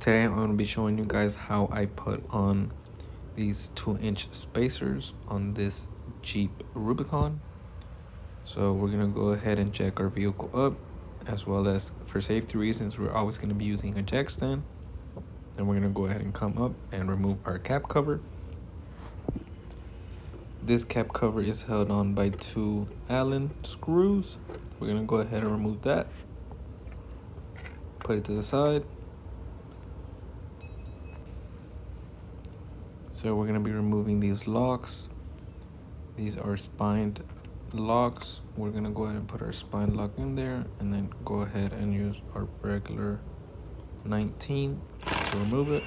Today I'm going to be showing you guys how I put on these 2-inch spacers on this Jeep Rubicon. So we're going to go ahead and jack our vehicle up, as well as for safety reasons we're always going to be using a jack stand. Then we're going to go ahead and come up and remove our cap cover. This cap cover is held on by 2 Allen screws. We're going to go ahead and remove that, put it to the side. So we're going to be removing these locks. These are spined locks. We're going to go ahead and put our spine lock in there and then go ahead and use our regular 19 to remove it.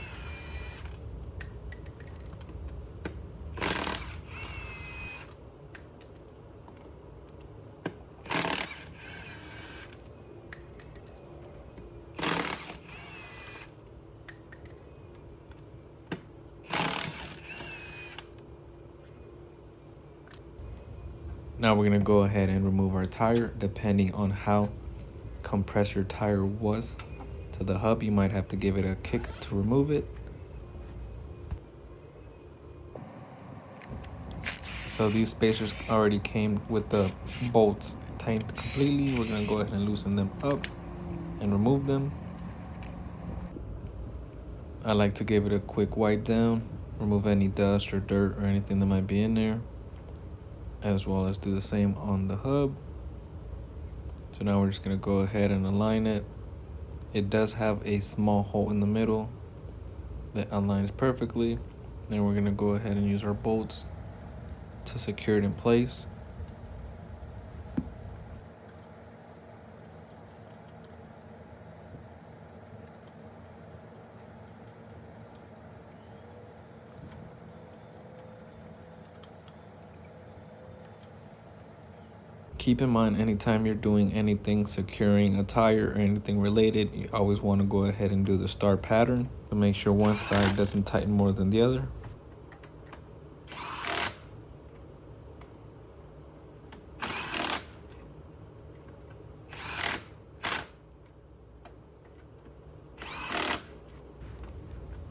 Now we're going to go ahead and remove our tire. Depending on how compressed your tire was to the hub, you might have to give it a kick to remove it. So these spacers already came with the bolts tightened completely. We're going to go ahead and loosen them up and remove them. I like to give it a quick wipe down, remove any dust or dirt or anything that might be in there, as well as do the same on the hub. So now we're just going to go ahead and align it. It does have a small hole in the middle that aligns perfectly. Then we're going to go ahead and use our bolts to secure it in place. Keep in mind, anytime you're doing anything securing a tire or anything related, you always want to go ahead and do the star pattern to make sure one side doesn't tighten more than the other.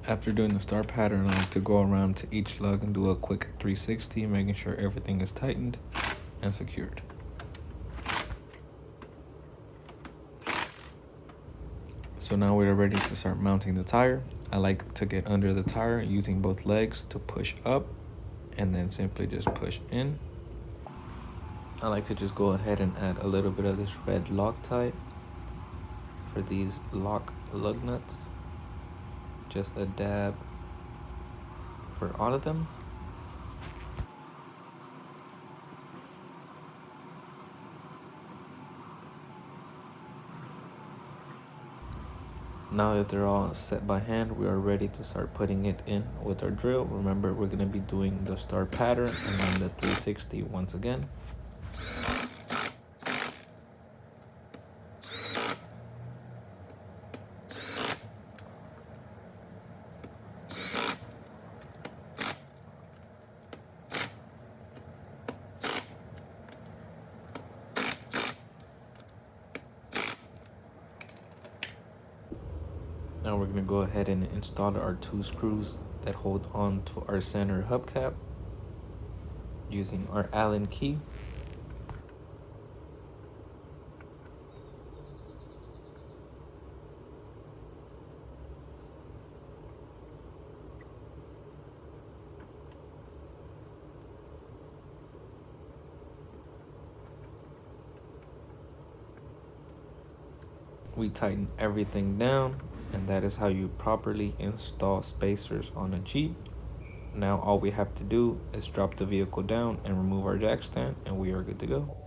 After doing the star pattern, I like to go around to each lug and do a quick 360, making sure everything is tightened and secured. So now we're ready to start mounting the tire. I like to get under the tire using both legs to push up and then simply just push in. I like to just go ahead and add a little bit of this red Loctite for these lug nuts. Just a dab for all of them. Now that they're all set by hand, we are ready to start putting it in with our drill. Remember, we're going to be doing the star pattern and then the 360 once again. Now we're going to go ahead and install our 2 screws that hold on to our center hubcap using our Allen key. We tighten everything down, and that is how you properly install spacers on a Jeep. Now all we have to do is drop the vehicle down and remove our jack stand, and we are good to go.